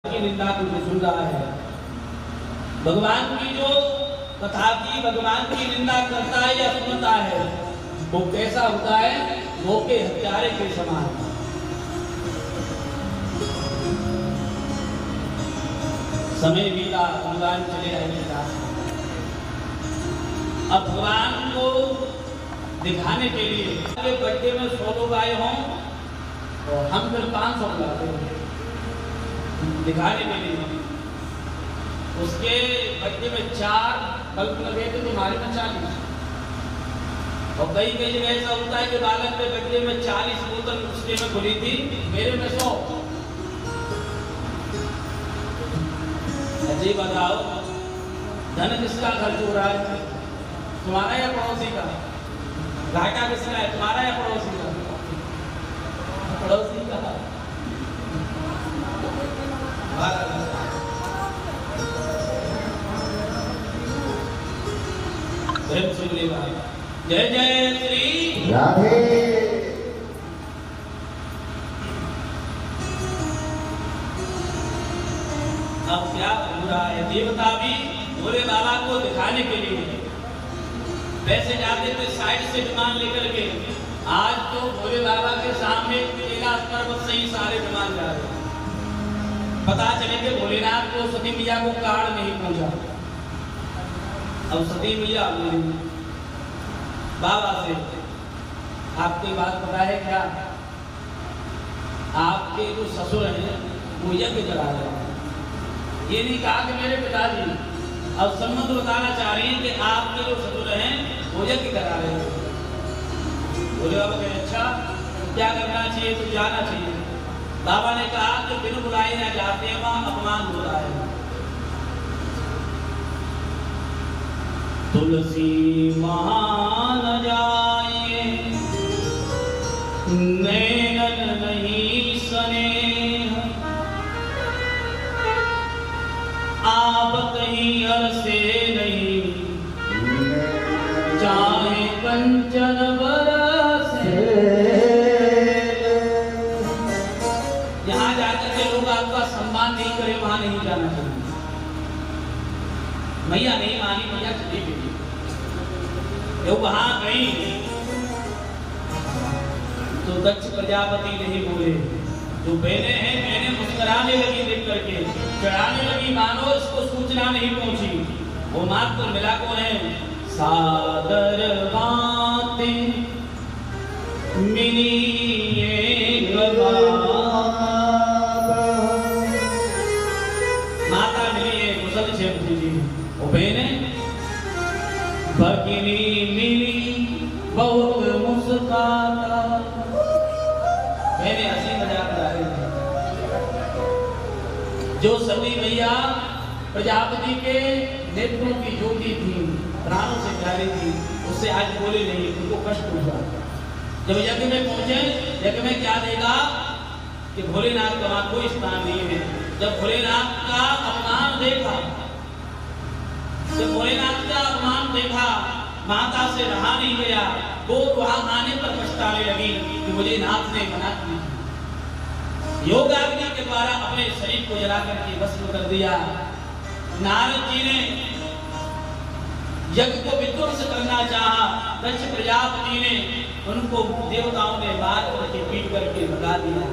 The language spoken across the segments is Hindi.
की निंदा तुझे सुन रहा है। भगवान की जो कथा की भगवान की निंदा करता है या सुनता है वो कैसा होता है? वो के हत्यारे के समान। समय बीता, भगवान चले आए। अब भगवान को दिखाने के लिए बर्थडे में 100 लोग आए हों और हम फिर 500 बुलाते हैं दिखाने के लिए। उसके बर्थडे में 4 बल्ब लगे थे, तुम्हारे में 40। और कई कई जगह ऐसा होता है कि बालक के बर्थडे में 40 बोतल उसके में खुली थी, मेरे में 100। जी बताओ, धन किसका खर्च हो रहा है? तुम्हारा या पड़ोसी का? घाटा किसका है, तुम्हारा या पड़ोसी का? पड़ोसी का। जय जय श्री राधे। अब क्या हो रहा है? देवता भी भोले बाबा को दिखाने के लिए वैसे जाते थे साइड से विमान लेकर के। आज तो भोले बाबा के सामने कैलाश पर्वत से ही सारे विमान जा रहे हैं। पता चले कि भोलेनाथ को सती मैया को कार्ड नहीं पहुंचा। अब सती मैया बाबा से आपकी बात पता है क्या? आपके जो ससुर हैं वो यज्ञ चला रहे हैं। ये नहीं कहा कि मेरे पिताजी, अब संबंध बताना चाह रही हैं कि आपके जो ससुर हैं वो यज्ञ करा रहे हैं। बोले बाबा कहे अच्छा क्या करना चाहिए? तो जाना चाहिए। बाबा ने कहा कि बिन बुलाए न जाते वहां अपमान हो रहा है। तुलसी मान जाए नैनन नहीं स्नेह, आप कहीं हरसे नहीं चाहे कंचन बरसे। यहाँ जाकर के लोग आपका सम्मान नहीं करे वहां नहीं जाना चाहिए। मैया नहीं मानी, मैया चली गई। जो वहां गई तो दक्ष प्रजापति नहीं बोले। जो बहने हैं बहने मुस्कुराने लगी देख करके, चढ़ाने लगी मानो इसको सूचना नहीं पहुंची। वो मात्र मिला को है सादर बातें मिली एक माता मिली है कुशल क्षेम जी। वो बहने भगिनी मिली बहुत मुस्काता। मैंने हंसी मजाक उड़ा रही थी। जो सती मैया प्रजापति के नेत्रों की ज्योति थी, प्राणों से प्यारी थी, उससे आज बोले नहीं, उनको कष्ट हुआ। जब यज्ञ में पहुंचे, यज्ञ में क्या देखा कि भोलेनाथ का वहां कोई स्थान नहीं है। जब भोलेनाथ का अपमान देखा, जब भोलेनाथ का अपमान देखा, माता से रहा नहीं गया। वो वहां आने पर पछताने लगी कि मुझे नाथ ने मना की। योगाग्नि के द्वारा अपने शरीर को जला करके भस्म कर दिया। नारद जी ने यज्ञ को विध्वंस करना चाहा। दक्ष प्रजापति ने उनको देवताओं ने मार करके पीट करके भगा दिया।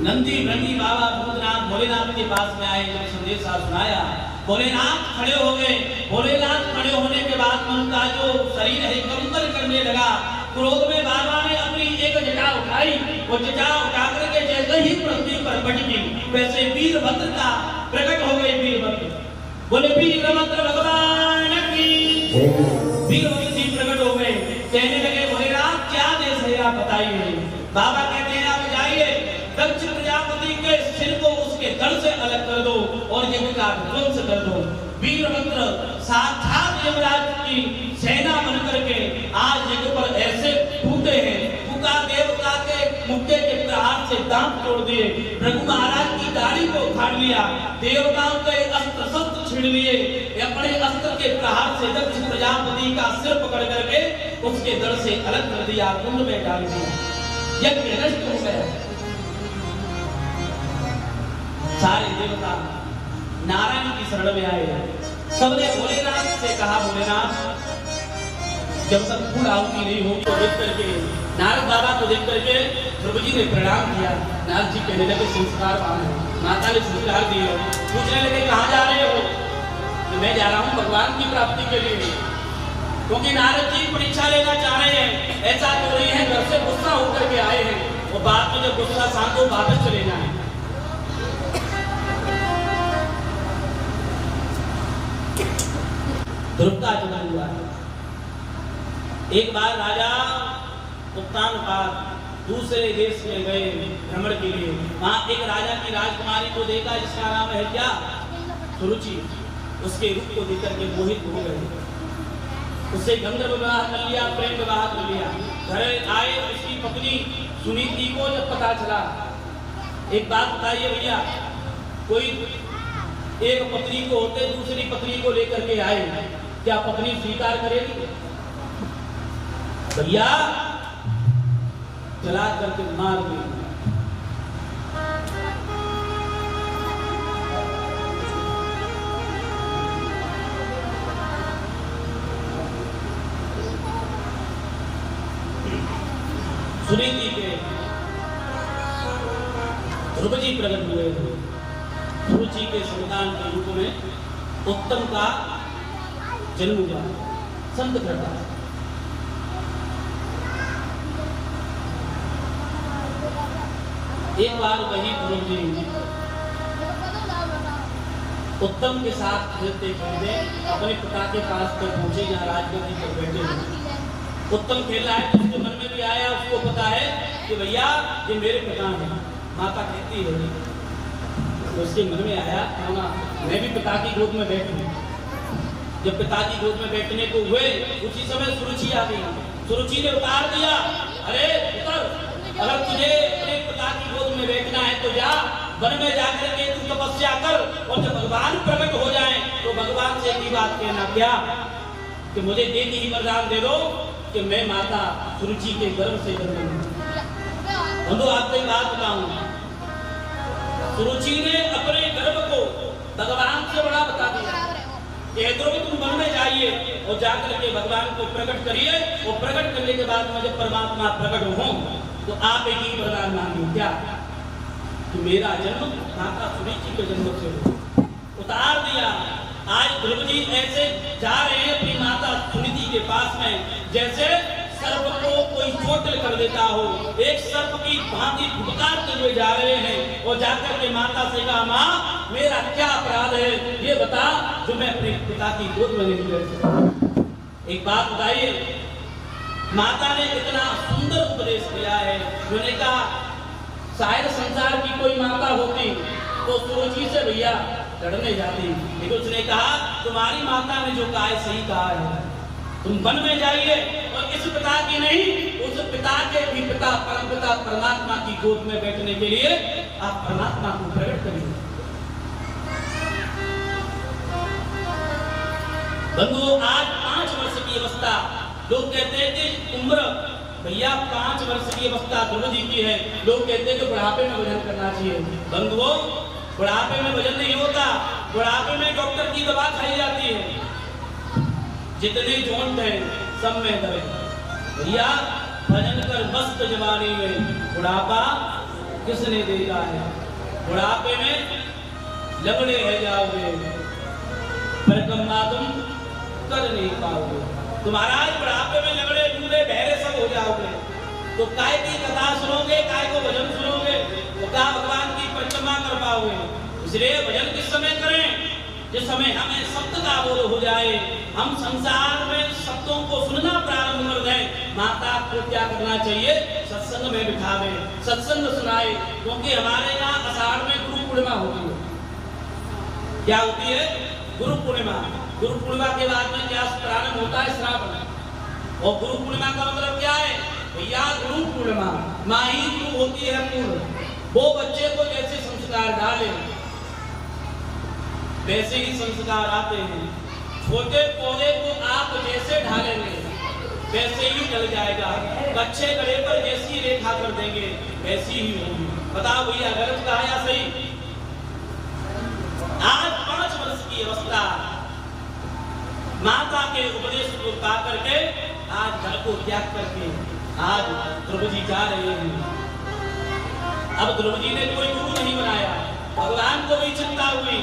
नंदी नंदी बाबा भूतनाथ भोलेनाथ के पास में आए, जब संदेशा सुनाया भोलेनाथ खड़े हो गए। भोलेनाथ खड़े होने के बाद उनका जो शरीर है कंपन करने लगा। क्रोध में बाबा ने अपनी एक जटा उठाई। वो जटा उठा करके जैसे ही पृथ्वी पर पटकी वैसे वीरभद्र का प्रकट हो गए। वीरभद्र बोले वीरभद्र भगवान की। वीरभद्र जी प्रकट हो गए, कहने लगे भोलेनाथ क्या देश है आप बताइए। बाबा कहते हैं आप जाइए दक्ष प्रजापति के सिर को उसके धड़ से अलग कर दो और यज्ञ का ध्वंस कर दो। वीरभद्र साक्षात यमराज की सेना बन करके आज यज्ञ पर ऐसे टूटे हैं। पुका देवता के मुक्के के प्रहार से दांत तोड़ दिए। भृगु महाराज की दाढ़ी को उखाड़ लिया। देवताओं के अस्त्र शस्त्र छीन लिए। अपने अस्त्र के प्रहार से दक्ष प्रजापति का सिर पकड़ करके उसके धड़ से अलग कर दिया, कुंड में डाल दिया। यज्ञ नष्ट हो गया। देवता नारायण की शरण में आए। सबने भोलेनाथ से कहा, भोलेनाथ जब तक फूल आहुति नहीं होगी तो देख करके नारद बाबा को देख करके ध्रुव जी ने प्रणाम किया। नारद जी कहने लगे संस्कार वाले, माता ने संस्कार दिए। पूछने लगे कहाँ जा रहे हो? तो मैं जा रहा हूँ भगवान की प्राप्ति के लिए, क्योंकि नारद जी परीक्षा लेना चाह रहे हैं। ऐसा तो नहीं है घर से गुस्सा होकर के आए हैं और बाद में जब गुस्सा शांत हो वापस चले जाए। ध्रुव का जन्म हुआ। एक बार राजा उत्तानपाद दूसरे देश में गए भ्रमण के लिए। वहां एक राजा की राजकुमारी को देखा जिसका नाम है क्या? सुरुचि। उसके रूप को देखकर के मोहित हो गए। उससे गंधर्व विवाह कर लिया, प्रेम विवाह कर लिया। घर आए, उसकी पत्नी सुनीति को जब पता चला, एक बात बताइए भैया, कोई एक पत्नी को होते दूसरी पत्नी को लेकर के आए, क्या पत्नी स्वीकार करेगी? भैया चला करके मार दी। सुनीति के ध्रुव जी प्रकट हुए। सुरुचि के संतान के रूप में उत्तम का जन्म हुआ। संत घटा एक बार वही ध्रुव जी उत्तम के साथ खेलते खेलते अपने पिता के पास तक पहुंचे जहाँ राजगद्दी पर बैठे हुए। उत्तम खेल रहा है तो उसके मन में भी आया, उसको पता है कि भैया ये मेरे पिता हैं। माता कहती है तो उसके मन में आया मैं भी पिता की गोद में बैठूं। जब पिता की गोद में बैठने को हुए उसी समय सुरुचि आ गई। सुरुचि ने उतार दिया, अरे उतर, अगर तुझे अपने पिता की गोद में बैठना है तो जा वन में जाकर के तू तपस्या कर, और जब भगवान प्रकट हो जाए तो भगवान से एक ही बात कहना, क्या कि मुझे दे ही वरदान दे दो कि मैं माता सुरुचि के गर्भ से जन्म लूं। बंधु आपको एक बात बताऊं, सुरुचि ने अपने गर्भ को भगवान से बड़ा बता दिया। ध्रुव तुम वन में जाइए और जाकर के भगवान को प्रकट करिए, और प्रकट करने के बाद में जब परमात्मा प्रकट हो तो आप एक ही वरदान मांगिए, क्या कि मेरा जन्म माता सुरुचि के जन्म से हो। उतार दिया। आज ध्रुव जी ऐसे जा रहे हैं अपनी माता सुनीति के पास में जैसे सर्प को कोई चोट कर देता हो। एक सर्प की भांति फुटकारते हुए जा रहे हैं और जाकर के माता से कहा, माँ मेरा क्या अपराध है ये बता जो मैं अपने पिता की गोद में नहीं बैठ सकता। एक बात बताइए, माता ने इतना सुंदर उपदेश दिया है। मैंने कहा शायद संसार की कोई माता होती तो सुरुचि से भैया लड़ने जाती, लेकिन उसने कहा तुम्हारी माता ने जो कहा है सही कहा है, तुम वन में जाइए और इस पिता की नहीं उस पिता के भी पिता परम पिता परमात्मा की गोद में बैठने के लिए आप परमात्मा को प्रकट करिए। बंधुओं, आज 5 वर्ष की अवस्था, लोग कहते हैं कि उम्र भैया 5 वर्ष की अवस्था ध्रुव जी की है, लोग कहते हैं कि बुढ़ापे में भजन करना चाहिए। बंधुओं, बुढ़ापे में भजन नहीं होता, बुढ़ापे में डॉक्टर की दवा खाई जाती है। जितने जोंट है सब में दर्द। भैया भजन कर मस्त जवानी में, बुढ़ापा किसने देखा है? बुढ़ापे में लगड़े रह जाओगे, परिक्रमा तुम कर नहीं पाओगे। तुम्हारा बुढ़ापे में लगड़े बूढ़े बहरे सब हो जाओगे, तो काय की कथा सुनोगे, काय को भजन सुनोगे, तो क्या भगवान की परिक्रमा कर पाओगे? इसलिए भजन किस समय करें? जिस समय हमें शब्द का बोध हो जाए, हम संसार में शब्दों को सुनना प्रारंभ कर दें। माता को क्या करना चाहिए? सत्संग में बिठावे, सत्संग सुनाए, क्योंकि हमारे यहाँ आषाढ़ में गुरु पूर्णिमा होती है। क्या होती है? गुरु पूर्णिमा। गुरु पूर्णिमा के बाद में क्या प्रारंभ होता है? श्रावण। और गुरु पूर्णिमा का मतलब क्या है भैया? गुरु पूर्णिमा, माँ ही गुरु होती है पूर्ण। वो बच्चे को जैसे संस्कार डाले वैसे ही संस्कार आते हैं। छोटे पौधे को आप जैसे ढालेंगे वैसे ही चल जाएगा। कच्चे गड़े पर जैसी रेखा कर देंगे वैसी ही होगी। बताओ भैया, गलत कहा या सही? आज 5 वर्ष की अवस्था, माता के उपदेश को पा करके आज घर को त्याग करके आज ध्रुव जी जा रहे हैं। अब ध्रुव जी ने कोई गुरु नहीं बनाया, भगवान को भी चिंता हुई।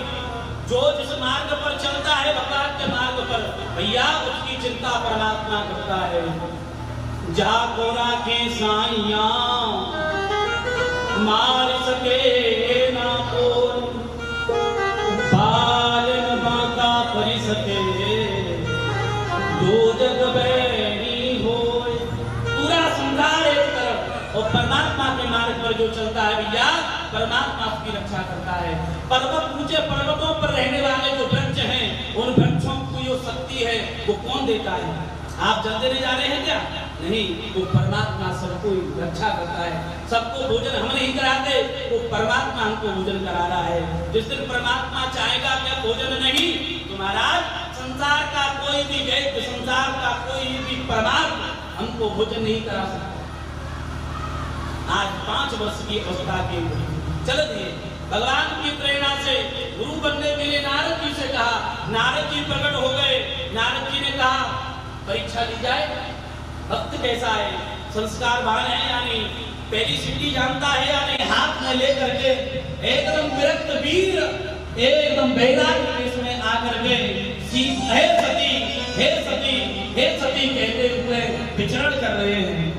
जो जिस मार्ग पर चलता है भगवान के मार्ग पर, भैया उसकी चिंता परमात्मा करता है। जा को राखे साइया मार सके ना कोई, पालन बाका परि सके दो जग बैरी होए। पूरा संसार एक तरफ और परमात्मा के मार्ग पर जो चलता है भैया, परमात्मा उसकी रक्षा करता है। पर्वत ऊंचे पर्वतों पर रहने वाले जो वृक्ष हैं, उन वृक्षों को जो शक्ति है वो कौन देता है? आप जलते नहीं जा रहे हैं क्या? नहीं, वो परमात्मा सबको रक्षा करता है। सबको भोजन हम नहीं कराते, वो परमात्मा हमको भोजन करा रहा है। जिस दिन परमात्मा चाहेगा कि भोजन नहीं, तो महाराज संसार का कोई भी वैद्य, संसार का कोई भी परमात्मा हमको भोजन नहीं करा सकता। आज 5 वर्ष की अवस्था के चल दिए। भगवान की प्रेरणा से गुरु बनने के लिए नारद जी से कहा, नारद जी प्रकट हो गए। नारद जी ने कहा परीक्षा ली जाए, भक्त कैसा है, संस्कारवान है या नहीं, पहली सिद्धि जानता है या नहीं। हाथ में लेकर के एकदम विरक्त वीर, एकदम वैराग्य के इसमें आकर के हे सती, हे सती, हे सती कहते हुए विचरण कर रहे हैं।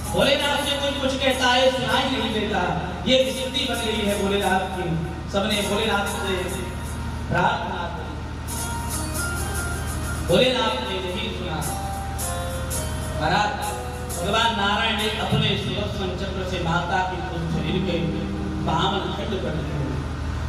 भोलेनाथ से कोई कुछ कहता है, सुनाई नहीं देता। ये स्थिति बन गई है भोलेनाथ की। सबने भोलेनाथ से प्रार्थना की, भोलेनाथ ने नहीं सुना। महाराज भगवान नारायण ने अपने सुदर्शन चक्र से माता की शरीर के 52 खंड कर दिए।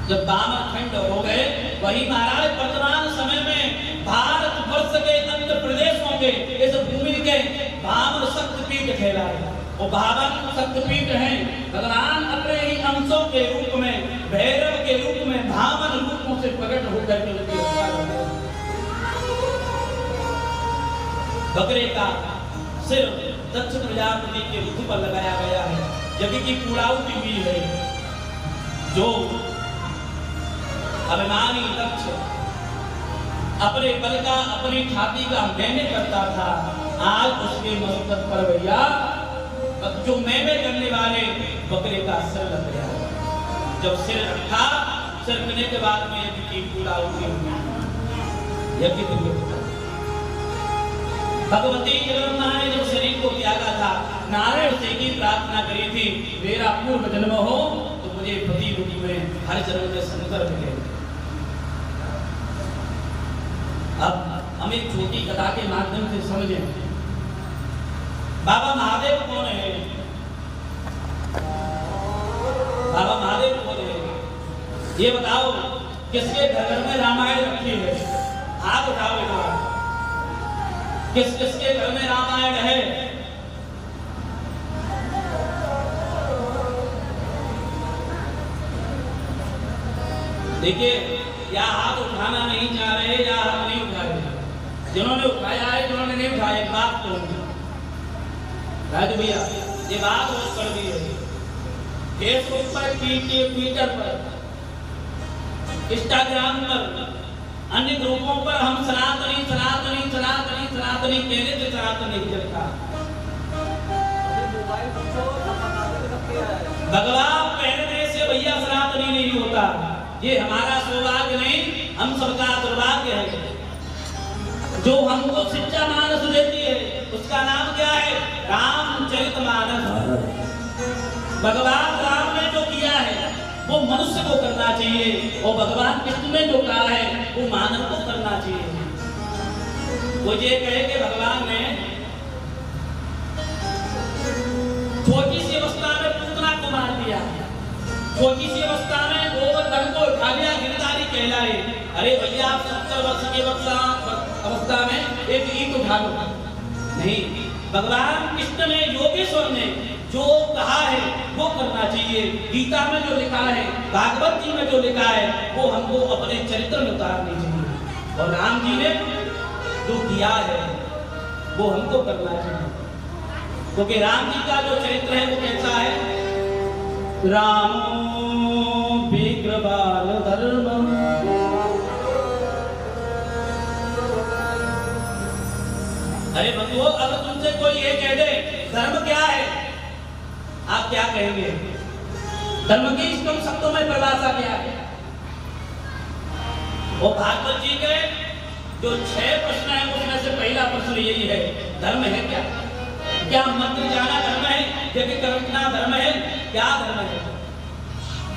जब 52 खंड हो गए, वही महाराज वर्तमान समय में भारत वर्ष के अन्य प्रदेशों के इस भूमि के 52 शक्तिपीठ कहलाए। वो 52 शक्तिपीठ हैं। भगवान अपने ही अंशों के रूप में, भैरव के रूप में 52 रूपों से प्रकट होकर के उनकी रक्षा करते हैं। बकरे का सिर दक्ष प्रजापति के मुख पर लगाया गया है। यज्ञ की पूर्णाहुति हुई है। जो अभिमानी दक्ष अपने बल का, अपनी छाती का मैंने करता था, आज उसके मस्तक पर भैया जो मैंने करने वाले बकरे का सिर लग गया। जब सिर रखा, सिर रखने के बाद में यज्ञ की पूर्णाहुति हुई। यज्ञ भगवती जगदम्बा ने जब शरीर को त्यागा था, नारायण से की प्रार्थना करी थी, मेरा पूर्व जन्म हो तो मुझे पति पति में हर जन्म के संकर मिले। अब हम एक छोटी कथा के माध्यम से समझें। बाबा महादेव कौन है? बाबा महादेव कौन है? ये बताओ, किसके घर में रामायण रखी है? हाथ उठाओ एक बार। किस किसके घर में रामायण है? देखिए, या हाथ उठाना नहीं चाह रहे या हाथ नहीं उठा रहे। जिन्होंने उठाया है, जिन्होंने नहीं उठाया, एक बात तो राजू भैया ये बात हो कर दी है। फेसबुक पर, ट्विटर पर, इंस्टाग्राम पर, अन्य ग्रुपों पर हम सनातनी सनातनी सनातनी सनातनी कहने से सनातन नहीं चलता। भगवान पहनने से भैया सनातनी नहीं होता। ये हमारा सौभाग्य नहीं, हम सबका दुर्भाग्य है। जो हमको शिक्षा मानस देती है उसका नाम क्या है? रामचरितमानस। भगवान राम ने जो किया है वो मनुष्य को करना चाहिए, और भगवान कृष्ण ने जो कहा है वो मानव को करना चाहिए। वो ये कहे कि भगवान ने छोटी सी अवस्था में पूतना को मार दिया, छोटी सी अवस्था में गोवर्धन को उठा लिया, गिरधारी कहलाए। अरे भैया आप 70 वर्ष की अवस्था में एक ईंट उठा लो। नहीं, भगवान कृष्ण ने, योगेश्वर ने जो कहा है वो करना चाहिए। गीता में जो लिखा है, भागवत जी में जो लिखा है, वो हमको अपने चरित्र में उतारनी चाहिए। और राम जी ने जो किया है वो हमको करना चाहिए, क्योंकि राम जी का जो चरित्र है वो कैसा है? रामो विग्रह बाल धर्म अरे बंधुओं, अगर तुमसे कोई ये कह दे धर्म क्या है, आप क्या कहेंगे? धर्म की तुम शब्दों में परिभाषा क्या है? वो भागवत जी के जो 6 प्रश्न है उसमें से पहला प्रश्न यही है, धर्म है क्या? क्या मंत्र जाना धर्म है? यज्ञ करना धर्म है? क्या धर्म है?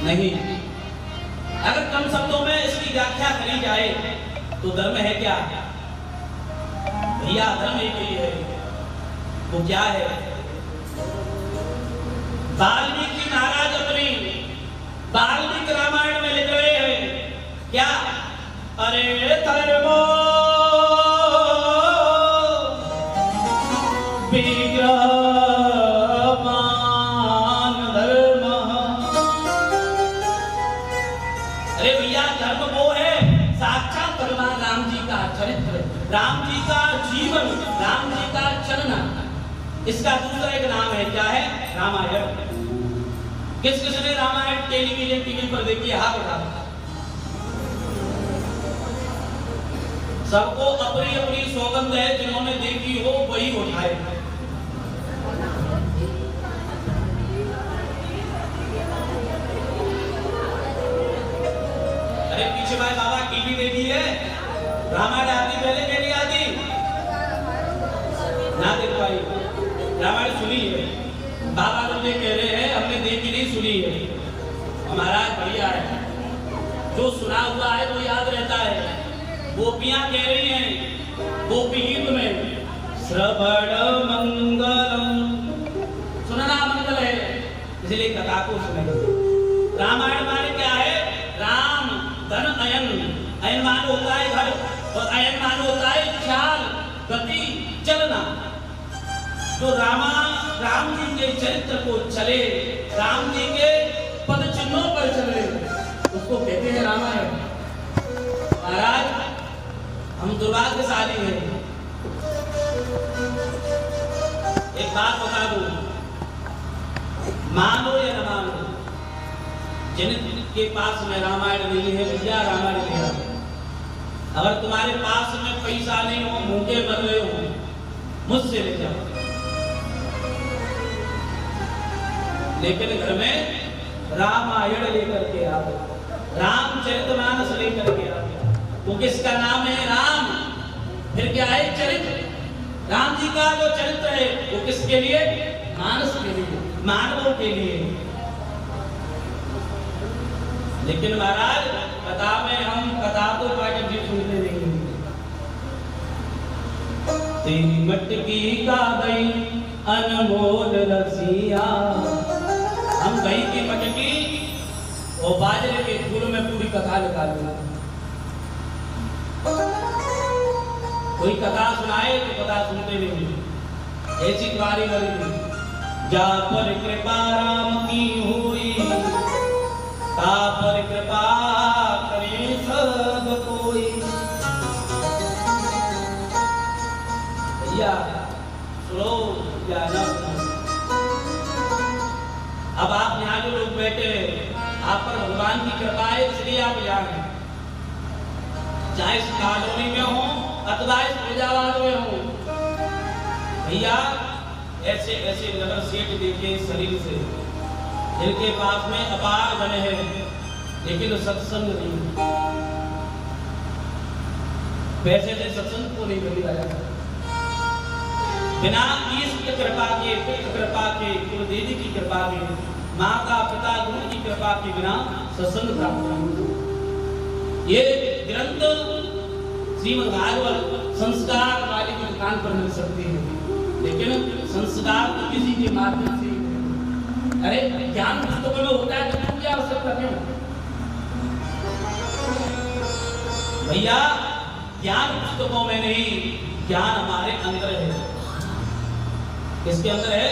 नहीं। अगर कम शब्दों में इसकी व्याख्या करी जाए तो धर्म है क्या? भैया धर्म एक ही है। वो क्या है? वाल्मीकि महाराज अपनी वाल्मीकि रामायण में लिख रहे हैं क्या? अरे धर्मो विग्रहवान धर्म। अरे भैया धर्म वो है साक्षात भगवान राम जी का चरित्र, राम जी का जीवन, राम जी का चलना। इसका दूसरा एक नाम है, क्या है? रामायण। किस किस ने रामायण टेलीविजन टीवी पर देखी? हाथ उठा। सबको अपनी अपनी सौगंध है, जिन्होंने देखी हो वही उठाए। अरे पीछे भाई बाबा टीवी देखी है? रामायण आती पहले पहले आती ना देख पाई। रामायण सुनी है, बाबा लोग ये कह रहे हैं हमने देखी नहीं सुनी है। महाराज बढ़िया है, जो सुना हुआ है वो याद रहता है। गोपियां कह रही हैं गोपी गीत में, श्रवण मंगलम, सुनना मंगल है, इसलिए कथा को सुने। रामायण माने क्या है? राम धन अयन, अयन मान होता है घर और अयन मान होता है चाल, गति, चलना। तो राम जी के चरित्र को चले, राम जी के पद चिन्हों पर चले, उसको कहते हैं रामायण। महाराज हम दुर्भाग्यशाली हैं। एक बात बता दूं, मानो या न मानो, जिनके पास में रामायण नहीं है भैया रामायण ले आओ। अगर तुम्हारे पास में पैसा नहीं हो, भूखे मर रहे हो, मुझसे ले जाओ, लेकिन घर में रामायण लेकर के आओ, रामचरितमानस लेकर के आओ। वो किसका नाम है? राम। फिर क्या है? चरित्र। राम जी का जो चरित्र है वो किसके लिए? मानस के लिए, मानवों के लिए। लेकिन महाराज कथा में हम कथा तो पाठक जी सुनते नहीं। तेरी मटकी का दही अनमोल रसिया, हम दही की मटकी और बाजरे के फूल में पूरी कथा निकालूंगा। कोई कथा सुनाए तो कथा सुनते नहीं। ऐसी तुम्हारी वाली जा पर कृपा राम की हुई, ता पर कृपा करे सब कोई। भैया सुनो या न सुनो, अब आप यहाँ जो लोग बैठे आप पर भगवान की कृपा है इसलिए आप यहाँ हैं। चाहे इस कॉलोनी में हो अथवा इस फैजाबाद में हो, भैया ऐसे ऐसे नगर सेठ देखिए शरीर से, जिनके पास में अपार धन है लेकिन सत्संग नहीं। पैसे से सत्संग को नहीं खरीदा जाता। बिना ईश्वर की कृपा के, पितृ कृपा के, कुलदेवी की कृपा के, माता पिता गुरु की कृपा के बिना सत्संग प्राप्त नहीं। ये ग्रंथ श्रीमद् भागवत संस्कार वाली की दुकान पर मिल सकती है, लेकिन संस्कार तो किसी के माध्यम से। अरे ज्ञान पुस्तकों में होता है तो क्या आवश्यकता क्यों? भैया ज्ञान पुस्तकों में नहीं, ज्ञान हमारे अंदर है। किसके अंदर है?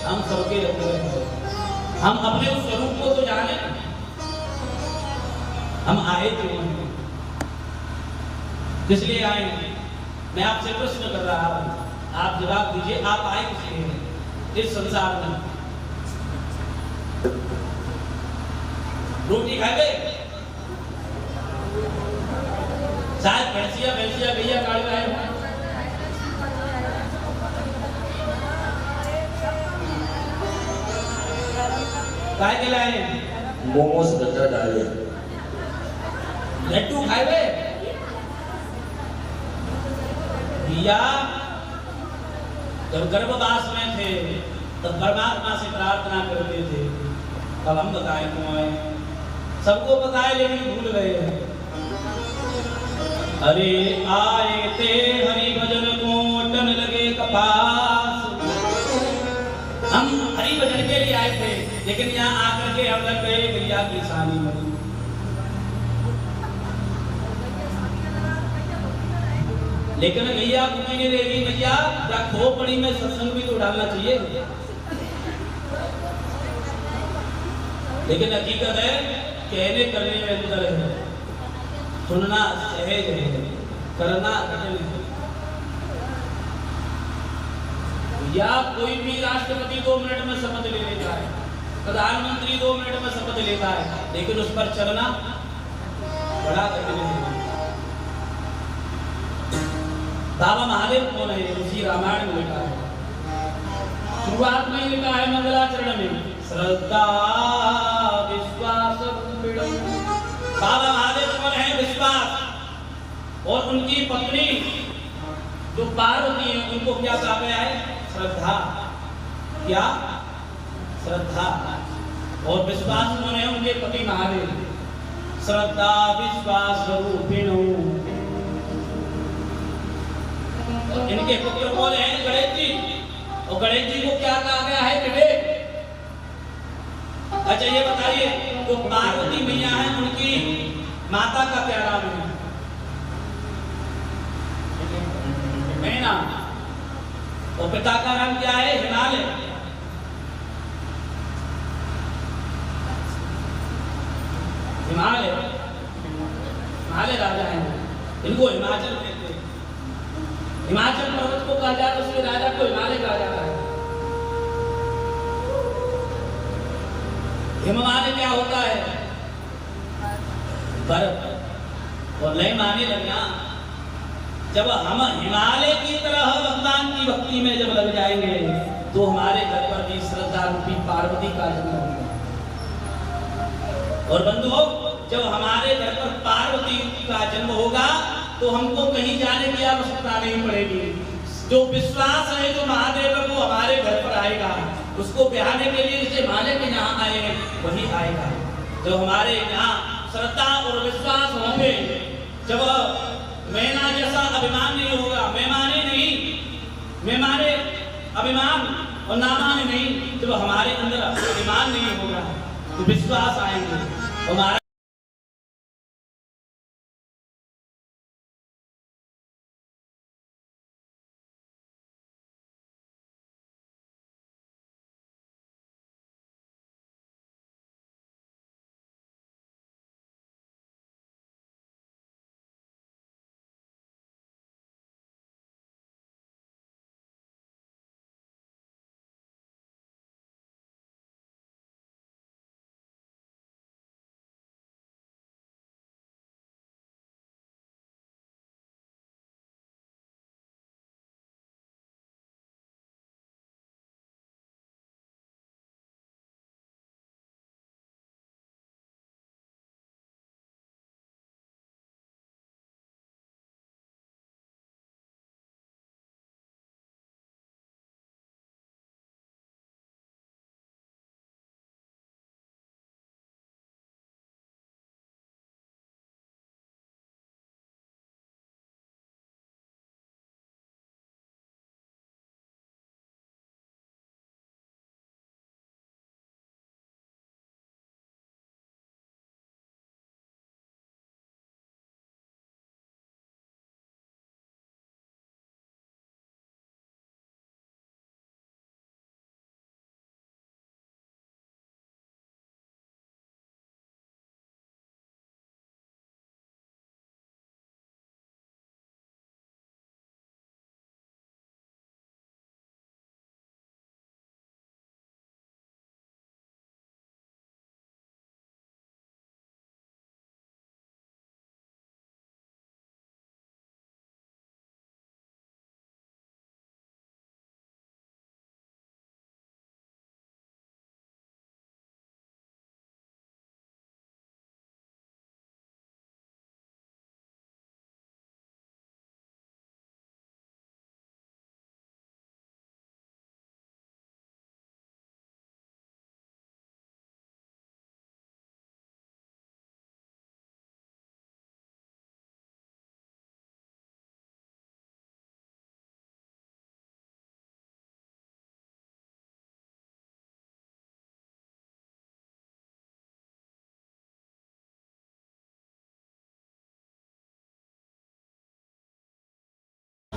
हम सबके अंदर है। हम अपने उस स्वरूप को तो जाने, हम आए क्यों हैं, किस लिए आए? मैं आपसे प्रश्न कर रहा हूं, आप जवाब दीजिए। आप आए किस लिए इस संसार में? रोटी खा गए, शायद भैंसिया भैंसिया गैया काट रहे हो, काय के लाए मोमोस गट्टा डाले लड्डू खाए भैया। जब गर्भवास में थे तब परमात्मा से प्रार्थना करते थे, अब हम बताएं क्यों आए, सबको बताए लेकिन भूल गए। अरे आए थे हरि भजन को टन लगे कपास, हम हरि भजन के लिए आए थे लेकिन यहाँ आकर के हम लग गए भैया की सानी में। लेकिन भैया पूछेंगे देवी भैया क्या खोपड़ी में सत्संग भी तो डालना चाहिए, लेकिन हकीकत है कहने करने में अंतर है, सुनना सहज है, करना कठिन है। या कोई भी राष्ट्रपति 2 मिनट में शपथ ले लेता है, प्रधानमंत्री 2 मिनट में शपथ लेता है, लेकिन उस पर चलना बड़ा कठिन है। बाबा महादेव कौन है, उसी रामायण में लिखा है, शुरुआत में ही लिखा है मंगलाचरण में, श्रद्धा विश्वास रूपिणम। बाबा महादेव कौन है, विश्वास, और उनकी पत्नी जो पार्वती है उनको क्या कहा गया है, श्रद्धा। क्या श्रद्धा, और विश्वास कौन है, उनके पति महादेव, श्रद्धा विश्वास रूपिणम। इनके पुत्र कौन है, गणेश जी, और गणेश जी को क्या कहा गया है, विवेक। अच्छा ये बताइए तो पार्वती मैया है उनकी माता का क्या नाम है, मैना, और पिता का नाम क्या है, हिमालय। हिमालय हिमालय राजा है, इनको हिमाचल कहते हैं। हिमाचल पर्वत को कहा जाता है, उसके राजा को हिमालय कहा जाता है। हिमवानी क्या होता है, बर्फ, और लय माने लगना। जब हम हिमालय की तरह भगवान की भक्ति में जब लग जाएंगे तो हमारे घर पर भी श्रद्धा रूपी पार्वती का जन्म होगा। और बंधुओं जब हमारे घर पर पार्वती का जन्म होगा तो हमको कहीं जाने की आवश्यकता नहीं पड़ेगी। जो विश्वास है जो महादेव को हमारे घर पर आएगा, उसको ब्याहने के लिए जैसे हिमालय के यहाँ आए हैं वही आएगा। जो हमारे यहाँ श्रद्धा और विश्वास होंगे, जब मैना जैसा अभिमान नहीं होगा, मैमाने नहीं, मैमाने अभिमान और नामाने नहीं, जब हमारे अंदर अभिमान नहीं होगा तो विश्वास आएंगे। हमारा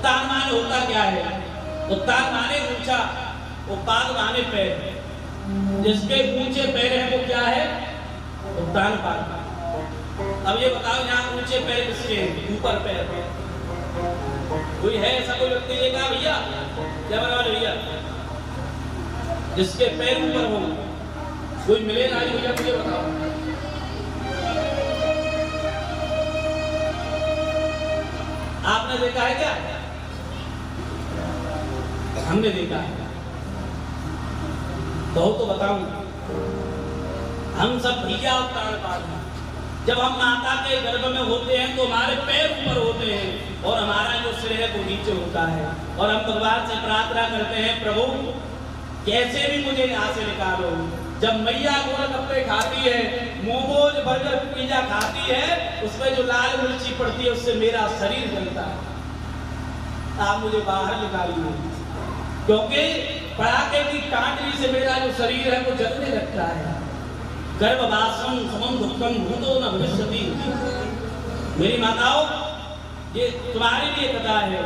उत्तान माने होता क्या है? उत्तान माने ऊंचा, उत्पाद माने पैर। जिसके ऊंचे पैर हैं वो क्या है? उत्तान पाद। अब ये बताओ यहाँ ऊंचे पैर किसके हैं? ऊपर पैर। कोई है ऐसा कोई व्यक्ति लेगा भैया? क्या बना वाले भैया? जिसके पैर ऊपर हो कोई मिले ना भैया? मुझे बताओ। आपने देखा है क्या? हमने देखा है। तो बताऊं, हम सब भैया उत्तान पाद हैं। जब हम माता के गर्भ में होते हैं तो हमारे पैर ऊपर होते हैं और हमारा जो सिर है वो नीचे होता है, और हम भगवान से प्रार्थना करते हैं, प्रभु कैसे भी मुझे यहाँ से निकालो। जब मैया गोलगप्पे खाती है, मोमोज, बर्गर, पिज्जा खाती है, उसमें जो लाल मिर्ची पड़ती है उससे मेरा शरीर जलता है। आप मुझे बाहर निकालिए, क्योंकि पड़ाके की कांटली से मेरा जो शरीर है वो जलने लगता है। गर्भवासम समम दुःखम भूतो न भविष्यति। मेरी माताओं, ये तुम्हारे लिए कथा है।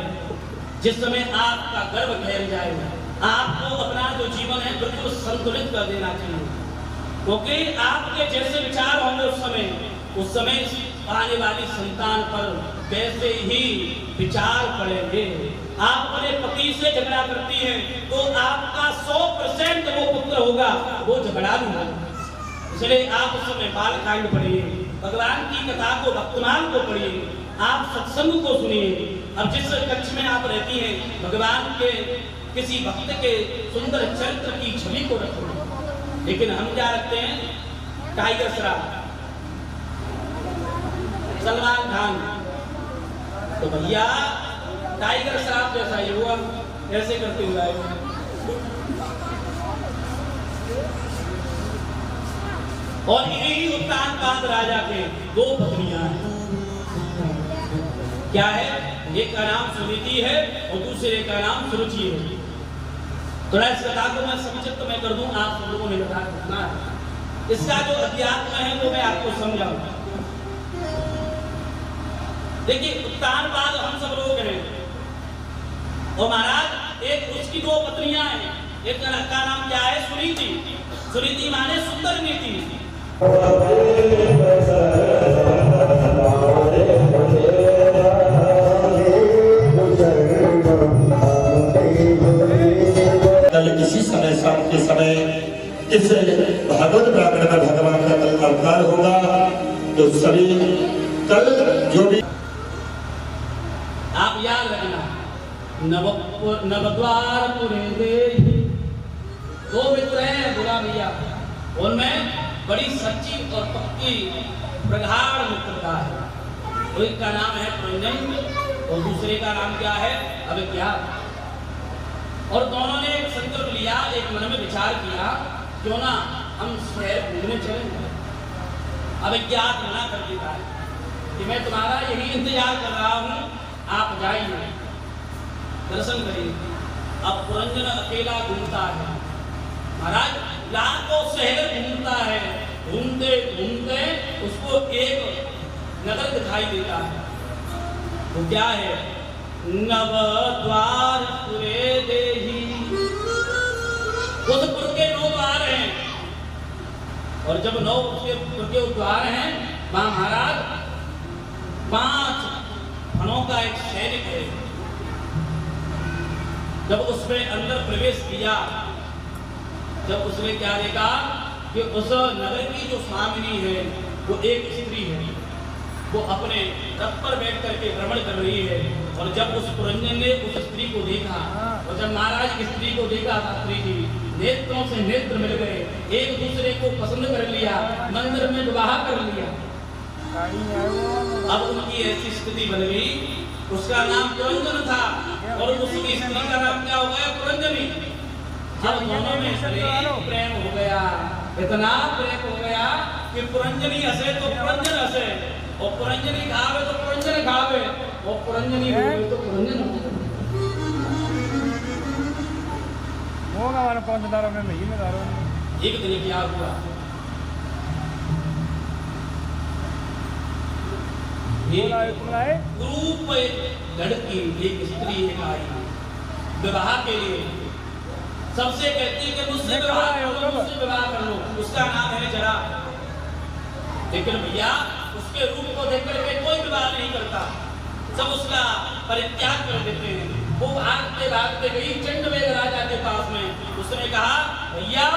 जिस समय आपका गर्भ फैल जाएगा, आपको अपना जो जीवन है बिल्कुल संतुलित कर देना चाहिए, क्योंकि आपके जैसे विचार होंगे उस समय आने वाली संतान पर वैसे ही विचार पड़ेंगे। आप अपने पति से झगड़ा करती हैं तो आपका 100% वो पुत्र होगा वो झगड़ालू होगा। इसलिए आप उस समय बालकांड पढ़िए, भगवान की कथा को, भक्तमाल को पढ़िए, आप सत्संग को सुनिए। अब जिस कक्ष में आप रहती हैं, भगवान के किसी भक्त के सुंदर चरित्र की छवि को रखो, लेकिन हम क्या रखते हैं? टाइगर श्रॉफ, सलमान खान। तो भैया टाइगर श्रॉफ जैसा ये हुआ, ऐसे करते हुए आए। और यही उत्तान पाद राजा के 2 पत्नियां हैं। क्या है? एक का नाम सुनीति है और दूसरे का नाम सुरुचि है। थोड़ा इस कथा को मैं संक्षिप्त में कर दूं, आप सब लोगों ने कथा सुना है। इसका जो अध्यात्म है वो मैं आपको समझाऊंगा। देखिए, उत्तान पाद हम सब लोग हैं, और महाराज एक उसकी 2 पत्नियां हैं। एक का नाम क्या है? सुनीति। सुनीति माने सुंदर नीति। कल इसी समय, शाम के समय, इस भागवत प्रांगण में भगवान का कल अवतार होगा। तो सभी कल जो भी आप याद रखना, नवद्वारपुरे देहि 2 मित्र हैं बुरा भैया, उनमें बड़ी सच्ची और पक्की प्रगाढ़ मित्रता है। एक का नाम है पुरंजन और दूसरे का नाम क्या है? अविज्ञात। और दोनों ने एक संकल्प लिया, एक मन में विचार किया, क्यों ना हम शहर घूमने चलें। अविज्ञात मना कर देता है कि मैं तुम्हारा यही इंतजार कर रहा हूँ, आप जाइए, दर्शन करिए। अब पुरंजन अकेला घूमता है महाराज, लाखों शहर घूमता है। घूमते घूमते उसको एक नगर दिखाई देता है। वो क्या है? नवद्वारपुरे देहि। उस पुर के 9 द्वार हैं, और जब 9 उसके पुर के द्वार हैं, वहां महाराज 5 फणों का एक सैनिक है। जब उसमें अंदर प्रवेश किया, जब उसने क्या देखा कि उस नगर की जो स्वामिनी है वो एक स्त्री है, वो अपने रथ पर बैठ करके भ्रमण कर रही है। और जब उस पुरंजन ने उस स्त्री को देखा, और जब महाराज की स्त्री को देखा, स्त्री की नेत्रों से नेत्र मिल गए, एक दूसरे को पसंद कर लिया, मंदिर में विवाह कर लिया। अब उनकी ऐसी स्थिति बन गई, उसका नाम पुरंजन था और उसकी स्त्री का नाम क्या हो गया? पुरंजनी। जब दोनों में प्रेम हो गया, इतना प्रेम हो गया कि पुरंजनी हंसे तो पुरंजन हंसे, और पुरंजनी खावे तो पुरंजन खावे, और पुरंजनी बोले तो पुरंजन एक दिन क्या हुआ? ग्रुप लड़की एक स्त्री एक आई विवाह के लिए, सबसे कहती है कि मुझसे विवाह कर लो, उसका नाम है जरा। लेकिन भैया उसके रूप को देख करके कोई विवाह नहीं करता, सब उसका परित्याग कर देते हैं। वो भागते गई चंडवेग राजा के पास में, उसने कहा भैया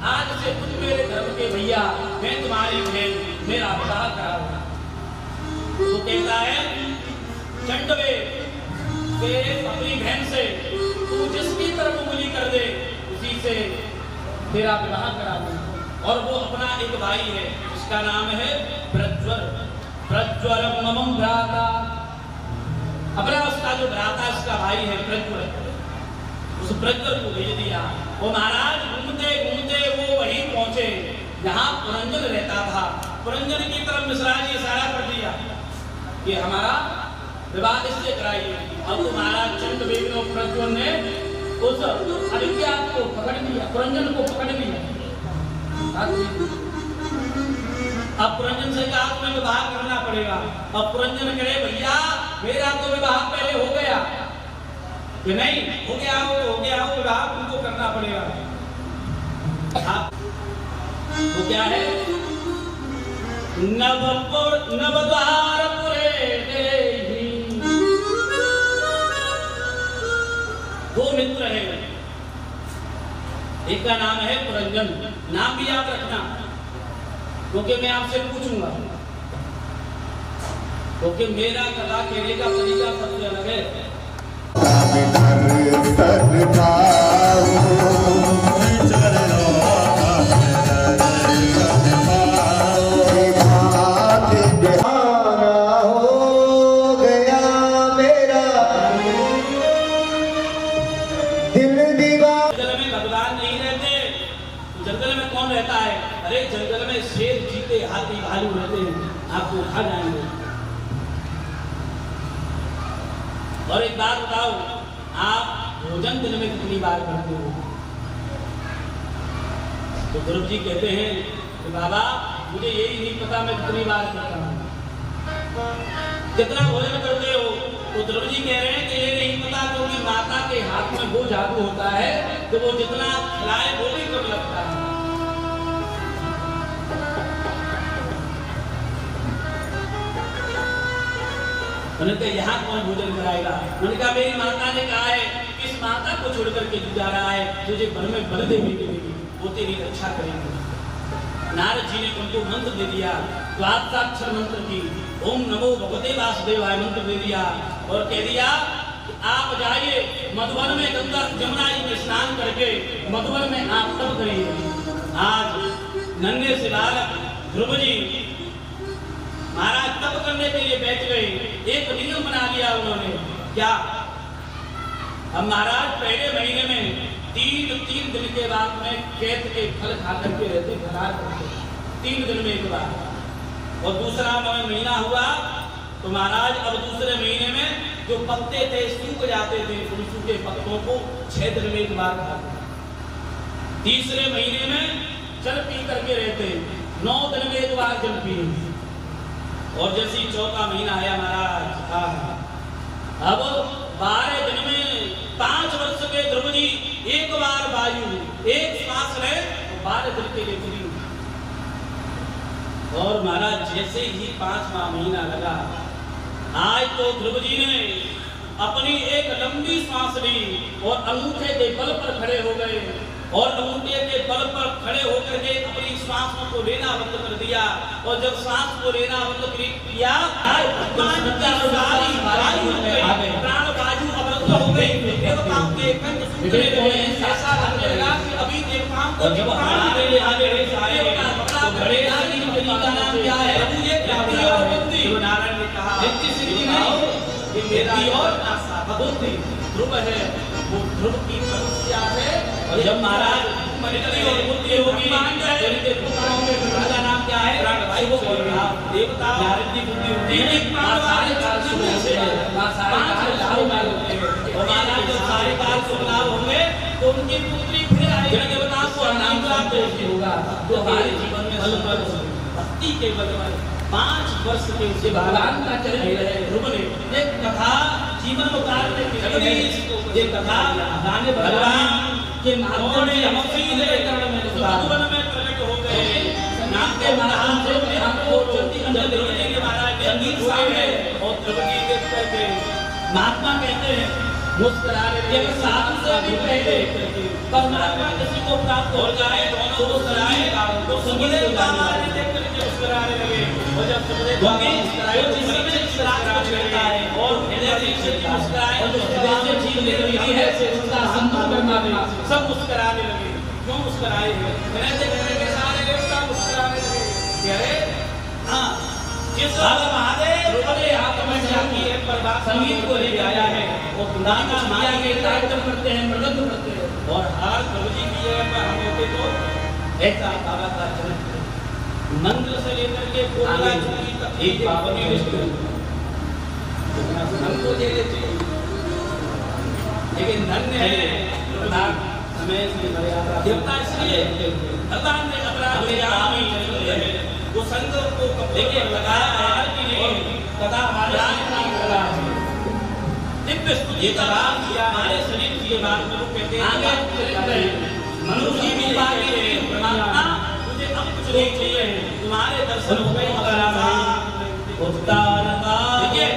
आज से कुछ मेरे धर्म के भैया, मैं तुम्हारी बहन, मेरा विवाह कराऊंगा। वो कहता है चंडवेग के अपनी बहन से तू जिसकी तरफ उंगली कर दे उसी से तेरा विवाह करा दूंगा। और वो अपना एक भाई है, उसका नाम है प्रज्वर, प्रज्वर मम भ्राता, अपना उसका जो भ्राता उसका भाई है प्रज्वर, उस प्रज्वर को भेज दिया। वो महाराज घूमते घूमते वो वहीं पहुंचे जहां पुरंजन रहता था। पुरंजन की तरफ मिश्रा जी इशारा कर दिया कि हमारा विवाह इससे कराइए। अब तो महाराज चंडवेग और प्रज्वर ने उस अभिज्ञात को पकड़ लिया, पुरंजन को पकड़ लिया। अब पुरंजन से कहा तुम्हें विवाह करना पड़ेगा। अब पुरंजन कहे भैया मेरा तो विवाह पहले हो गया, कि नहीं हो गया हो विवाह तुमको करना पड़ेगा। वो क्या है नवद्वार दो मित्र है, एक का नाम है पुरंजन, नाम भी याद रखना क्योंकि मैं आपसे पूछूंगा, क्योंकि मेरा कथा कहने का तरीका सबसे अलग है। रहता है, अरे जंगल में शेर चीते हाथी भालू रहते हैं, आपको खा जाएंगे। और एक बात बताओ, आप भोजन दिन में कितनी बार करते हो? तो ध्रुव जी कहते हैं कि बाबा मुझे यही नहीं पता मैं कितनी बार करता हूँ। कितना भोजन करते हो? तो ध्रुव जी कह रहे हैं कि ये नहीं पता क्योंकि माता के हाथ में वो जादू होता है कि वो जितना खिलाए वो भी कम लगता है। उन्होंने कहा यहाँ कौन भोजन कराएगा? उन्होंने कहा मेरी माता ने कहा है इस माता को छोड़ करके जा रहा है, तुझे वन में बल देवी देगी, वो तेरी रक्षा करेंगे। नारद जी ने उनको मंत्र दे दिया, द्वादशाक्षर मंत्र की ओम नमो भगवते वासुदेवाय मंत्र दे दिया और कह दिया कि आप जाइए मधुबन में गंगा जमुना जी में स्नान करके मधुबन में आप तप करिए। आज नन्हे से बालक ध्रुव जी महाराज तप करने के लिए बैठ गए। एक नियम बना लिया उन्होंने, क्या? अब महाराज पहले महीने में तीन दिन के बाद में कैद के फल खा करके रहते, फलाहार करते 3 दिन में एक बार। और दूसरा महीना हुआ तो महाराज अब दूसरे महीने में जो पत्ते थे सूख जाते थे, उन सूखे पत्तों को 6 दिन में एक बार खाते। तीसरे महीने में जल पी करके रहते, 9 दिन में एक बार जल पिए। और जैसे ही 4था महीना आया महाराज, अब 12 दिन में 5 वर्ष के ध्रुव जी एक बार वायु एक श्वास ले तो 12 दिन के लिए फ्री। और महाराज जैसे ही 5वां महीना लगा, आज तो ध्रुव जी ने अपनी एक लंबी सांस ली और अंगूठे के बल पर खड़े हो गए और अंगूठे के बल पर खड़े होकर के अपनी सांसों को लेना बंद कर दिया। और जब सांस को लेना बंद किया प्राण वायु अवरुद्ध हो गई, देवताओं के कंठ सूखने लगे। ऐसा लगने लगा कि अभी देवताओं को जब आगे का नाम क्या है? नारायण ने कहा बुद्धि ध्रुव है, वो ध्रुव की तपस्या है। और जब महाराज बुद्धि होगी का नाम क्या है? देवता नारद की बुद्धि होती है। और महाराज जब सारे काल शुभ लाभ होंगे तो उनकी पुत्री फिर आएगी, देवताओं को नाम प्राप्त होगा। तो हमारे जीवन में भक्ति के बल पर 5 वर्ष के उसे भगवान का चरित्र ध्रुव ने एक कथा जीवन उतारने के लिए ये कथा गाने भगवान के माध्यम से हम करण में मधुबन में प्रकट हो गए। नाम के माध्यम से हमको जल्दी ध्रुव जी के महाराज संगीत सामने और ध्रुव जी देख करके महात्मा कहते हैं मुस्कुरा रहे हैं। साधु से भी पहले परमात्मा किसी को प्राप्त हो जाए दोनों मुस्कुराए तो सुखदेव बाबा ने देख करके मुस्कुराने लगे। और जब सुखदेव बाबा मुस्कुराए तो इसी में मुस्कुराहट को छेड़ता है और हृदय से मुस्कुराए और हृदय से चीज निकलती है से उसका संतोष करना सब मुस्कुराने लगे। क्यों मुस्कुराए हैं? हृदय कहने के सारे देवता मुस्कुराने लगे। अरे हाँ जिस महादेव अपने हाथ में जाती है पर संगीत को ले आया है वो गाना माया के कार्यक्रम करते हैं मृदंग करते हैं और हार प्रभु जी की है पर हम होते तो ऐसा बाबा का चरित्र मंत्र से लेकर के कोला चुकी तक एक बाबा की हमको दे देते लेकिन धन्य है समय से मर्यादा देवता इसलिए भगवान ने अपराध में जाना वो संत को देखिए लगाया बाहर की नहीं कथा हमारे नहीं करा है दिव्य स्तुति का लाभ किया हमारे शरीर के बाद में लोग कहते हैं मनुष्य भी बाकी है परमात्मा मुझे अब कुछ नहीं चाहिए तुम्हारे दर्शन हो गए देखिए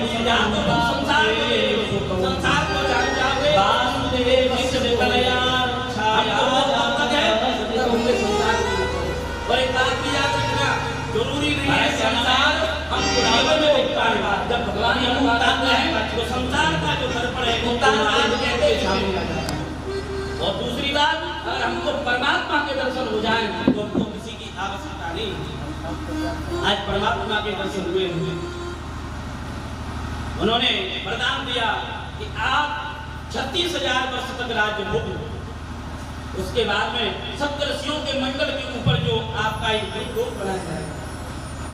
संसार को जान जाओगे वासुदेव विश्व कल्याण छाया और एक बात भी याद रखना जरूरी नहीं है संसार हम जीवन में देखता है जब भगवान हम उतारते हैं तो संसार का जो दर्पण है उतार आज कहते हैं सामने आ जाता है। और दूसरी बात अगर हमको परमात्मा के दर्शन हो जाए तो हमको किसी की आवश्यकता नहीं। आज परमात्मा के दर्शन हुए उन्होंने वरदान दिया कि आप 36,000 वर्ष तक राज्य भोग लो। उसके बाद में सप्तऋषियों के मंडल के ऊपर जो आपका एक ग्रुप बनाया जाएगा